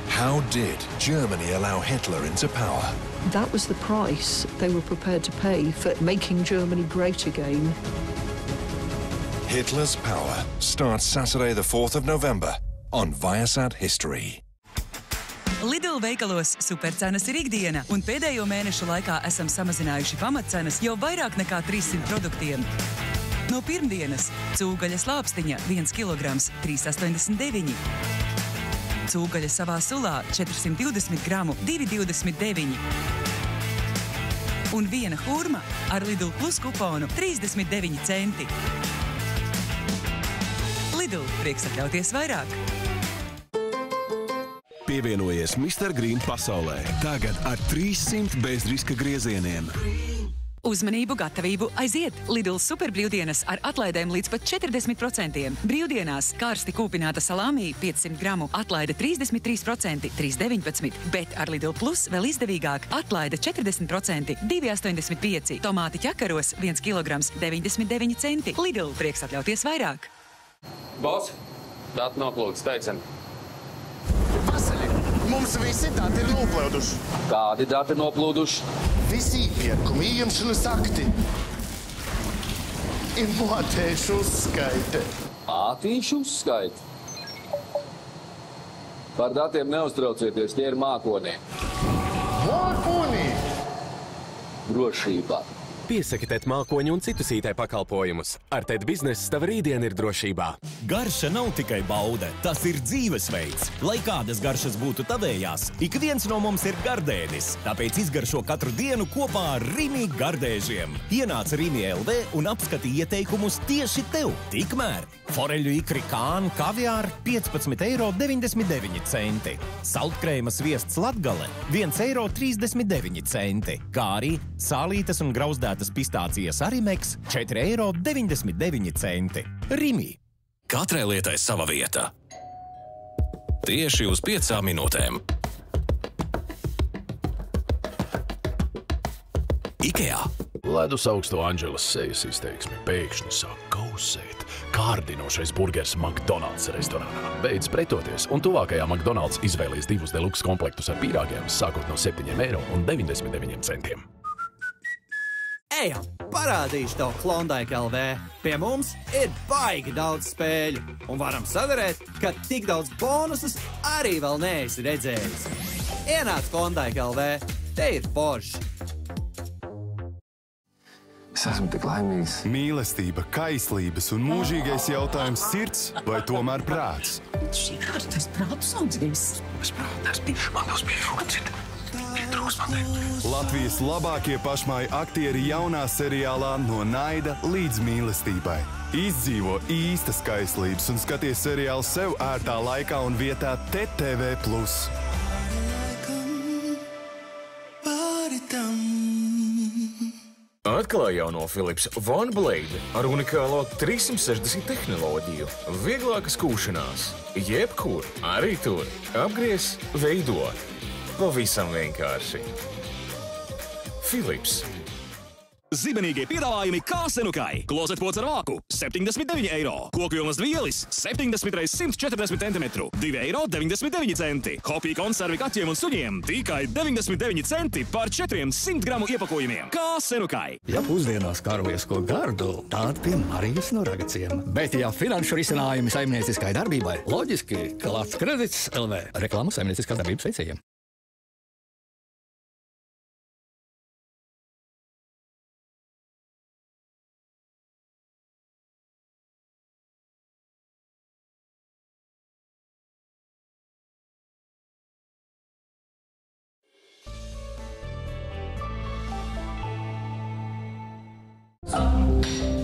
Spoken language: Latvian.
How did Germany allow Hitler into power? That was the price they were prepared to pay for making Germany great again. Hitler's Power starts Saturday the 4th of November on Viasat History. Lidl veikalos supercenas ir ikdiena, un pēdējo mēnešu laikā esam samazinājuši pamatcenas jau vairāk nekā 300 produktiem. No pirmdienas cūgaļas lāpstiņa 1 kilograms 3,89. Cūgaļa savā sulā 420 gramu 2,29. Un viena hurma ar Lidl Plus kuponu 39 centi. Lidl, prieks atļauties vairāk. Pievienojies Mr. Green pasaulē. Tagad ar 300 bezriska griezieniem. Uzmanību, gatavību, aiziet! Lidl superbrīvdienas ar atlaidēm līdz pat 40%. Brīvdienās karsti kūpināta salāmī 500 gramu atlaide 33%, 3,19. Bet ar Lidl Plus vēl izdevīgāk atlaide 40%, 2,85. Tomāti ķekaros 1 kilograms 99 centi. Lidl, prieks atļauties vairāk. Boss, dati noplūdes, teicam. Vasaļi, mums visi dati ir noplūduši. Kādi dati noplūduši? Visi iepirkumi, ieņemšanas akti. Ir mātīšu uzskaite. Mātīšu uzskaite? Par datiem neuztraucieties, tie ir mākonī. Mākonī? Drošībā. Piesakitiet mākoņu un citus IT pakalpojumus. Ar TED biznesu tava rītdiena ir drošībā. Garša nav tikai baude, tas ir dzīvesveids. Lai kādas garšas būtu tavējās, ik viens no mums ir gardēnis. Tāpēc izgaršo katru dienu kopā ar Rimi gardēžiem. Ienāc Rimi LV un apskati ieteikumus tieši tev. Tikmēr foreļu ikri kāna kaviāra 15,99 €. Saltkrējuma sviests Latgale 1,39 €. Kā arī sālītes un grauzdētas pistācijas Arimeks 4,99 €. Rimi. Katrai lietai sava vieta. Tieši uz 5 minūtēm. IKEA. Ledus augsto Anģelas sejas izteiksmi pēkšņi sāk kausēt. Kārdinošais burgers McDonald's restorānā. Beidz pretoties, un tuvākajā McDonald's izvēlīs 2 deluxe komplektus ar pīrāgiem, sākot no 7,99 €. Ejam, parādīšu tev Klondike LV. Pie mums ir baigi daudz spēļu, un varam sadarēt, ka tik daudz bonusus arī vēl neesi redzējis. Ienāc Klondike LV, te ir forši. Es esmu tik laimīgs. Mīlestība, kaislības un mūžīgais jautājums sirds vai tomēr prāts? Šī ir tas prātus audzījums. Es prātās bišu, man vēl spēju rocīt. Latvijas labākie pašmāju aktieri jaunā seriālā No naida līdz mīlestībai. Izdzīvo īstas kaislības un skaties seriālu sev ērtā laikā un vietā TTV+. Atklāj jauno Philips OneBlade ar unikālo 360 tehnoloģiju. Vieglākas kūšanās, jebkur, arī tur. Apgriez, veido. Pavisam vienkārši. Philips. Zibenīgie piedāvājumi Kāsenukai. Klozetpods ar vāku 79 €. Kokvilnas dvielis 70 x 140 cm. 2,99 €. Hopija konservi kaķiem un suņiem tikai 99 centi par 400 gramu iepakojumiem. Kāsenukai. Ja pusdienās karojas ko gardu, tāda pie Marijas no Ragaciem. Bet ja finanšu risinājumi saimnieciskai darbībai, loģiski, ka Latvijas kredits LV reklāmu saimnieciskās darbības veicējiem. Oh.